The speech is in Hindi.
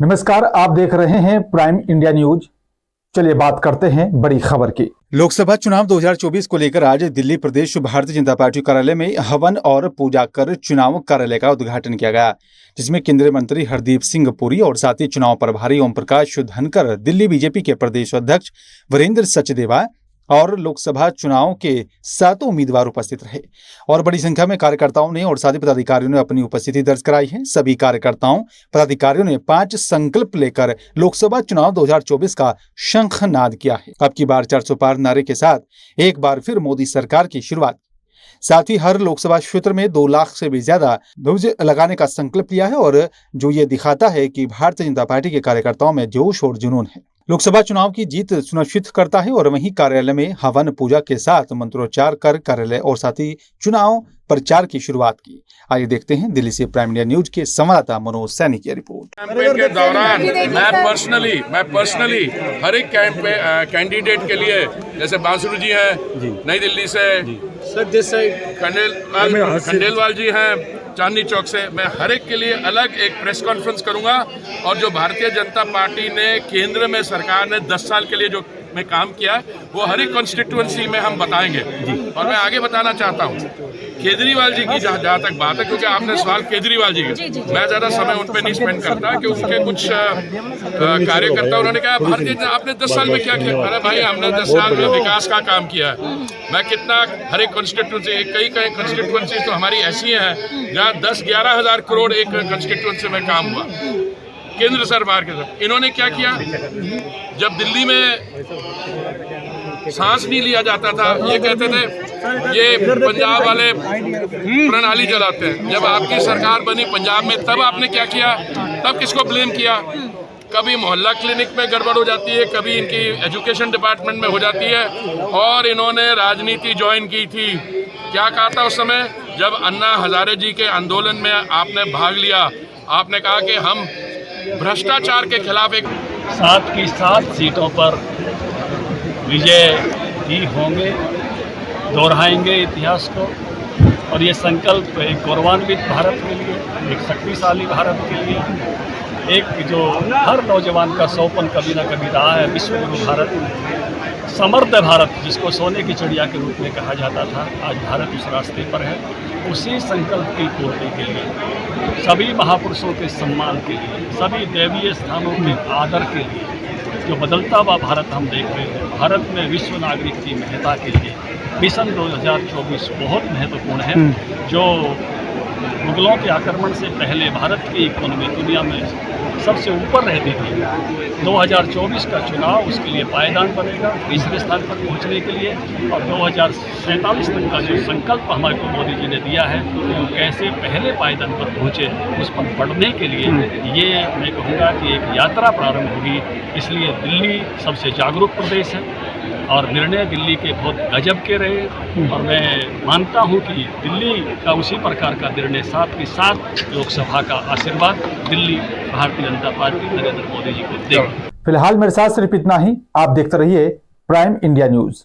नमस्कार, आप देख रहे हैं प्राइम इंडिया न्यूज। चलिए बात करते हैं बड़ी खबर की। लोकसभा चुनाव 2024 को लेकर आज दिल्ली प्रदेश भारतीय जनता पार्टी कार्यालय में हवन और पूजा कर चुनाव कार्यालय का उद्घाटन किया गया, जिसमें केंद्रीय मंत्री हरदीप सिंह पुरी और साथ ही चुनाव प्रभारी ओम प्रकाश धनखड़, दिल्ली बीजेपी के प्रदेश अध्यक्ष वीरेंद्र सचदेवा और लोकसभा चुनाव के 7 उम्मीदवार उपस्थित रहे और बड़ी संख्या में कार्यकर्ताओं ने और साथ ही पदाधिकारियों ने अपनी उपस्थिति दर्ज कराई है। सभी कार्यकर्ताओं पदाधिकारियों ने 5 संकल्प लेकर लोकसभा चुनाव 2024 का शंखनाद किया है। अब की बार 400 पार नारे के साथ एक बार फिर मोदी सरकार की शुरुआत। साथ ही हर लोकसभा क्षेत्र में 2 लाख से भी ज्यादा ध्वज लगाने का संकल्प लिया है और जो ये दिखाता है कि भारतीय जनता पार्टी के कार्यकर्ताओं में जोश और जुनून है। लोकसभा चुनाव की जीत सुनिश्चित करता है और वहीं कार्यालय में हवन पूजा के साथ मंत्रोच्चार कर कार्यालय और साथ ही चुनाव प्रचार की शुरुआत की। आइए देखते हैं दिल्ली से प्राइम इंडिया न्यूज के संवाददाता मनोज सैनी की रिपोर्ट। कैंपेन के दौरान मैं पर्सनली हर एक कैंडिडेट के लिए, जैसे बांसुरी जी हैं नई दिल्ली से, खंडेलवाल जी हैं चांदनी चौक से, मैं हर एक के लिए अलग एक प्रेस कॉन्फ्रेंस करूंगा और जो भारतीय जनता पार्टी ने केंद्र में सरकार ने 10 साल के लिए जो में काम किया वो हर एक कॉन्स्टिट्यूएंसी में हम बताएंगे। और मैं आगे बताना चाहता हूँ केजरीवाल जी की जहाँ तक बात है, क्योंकि आपने सवाल केजरीवाल जी का, मैं ज़्यादा समय उन पर नहीं स्पेंड करता कि उनके कुछ कार्यकर्ता उन्होंने कहा भारतीय आपने 10 साल में क्या किया। अरे भाई, हमने 10 साल में विकास का काम किया है। मैं कितना हर एक कॉन्स्टिट्यूंसी, कई कॉन्स्टिट्यूंसी तो हमारी ऐसी हैं जहाँ 10-11 हज़ार करोड़ एक कॉन्स्टिट्यूंसी में काम हुआ केंद्र सरकार के साथ। इन्होंने क्या किया, जब दिल्ली में सांस नहीं लिया जाता था, ये कहते थे ये पंजाब वाले प्रणाली चलाते हैं। जब आपकी सरकार बनी पंजाब में, तब आपने क्या किया, तब किसको ब्लेम किया? कभी मोहल्ला क्लिनिक में गड़बड़ हो जाती है, कभी इनकी एजुकेशन डिपार्टमेंट में हो जाती है। और इन्होंने राजनीति ज्वाइन की थी। क्या कहा था उस समय, जब अन्ना हजारे जी के आंदोलन में आपने भाग लिया, आपने कहा कि हम भ्रष्टाचार के खिलाफ एक 7 की 7 सीटों पर विजय ही होंगे, दोहराएंगे इतिहास को। और ये संकल्प एक गौरवान्वित भारत के लिए, एक शक्तिशाली भारत के लिए, एक जो हर नौजवान का सौपन कभी ना कभी रहा है, विश्वगुरु भारत, समर्थ भारत, जिसको सोने की चिड़िया के रूप में कहा जाता था, आज भारत उस रास्ते पर है। उसी संकल्प की पूर्ति के लिए, सभी महापुरुषों के सम्मान के लिए, सभी दैवीय स्थानों के आदर के लिए जो बदलता हुआ भारत हम देख रहे हैं, भारत में विश्व नागरिक की महत्ता के लिए मिशन 2024 बहुत महत्वपूर्ण है। जो मुगलों के आक्रमण से पहले भारत की इकोनॉमी दुनिया में सबसे ऊपर रहती थी, 2024 का चुनाव उसके लिए पायदान बनेगा तीसरे स्थान पर पहुंचने के लिए। और 2047 तक का जो संकल्प हमारे को मोदी जी ने दिया है, तो कैसे पहले पायदान पर पहुंचे, उस पर बढ़ने के लिए ये मैं कहूँगा कि एक यात्रा प्रारंभ होगी। इसलिए दिल्ली सबसे जागरूक प्रदेश है और निर्णय दिल्ली के बहुत गजब के रहे। और मैं मानता हूं कि दिल्ली का उसी प्रकार का निर्णय 7 की 7 लोकसभा का आशीर्वाद दिल्ली भारतीय जनता पार्टी नरेंद्र मोदी जी को देगी। फिलहाल मेरे साथ सिर्फ इतना ही। आप देखते रहिए प्राइम इंडिया न्यूज।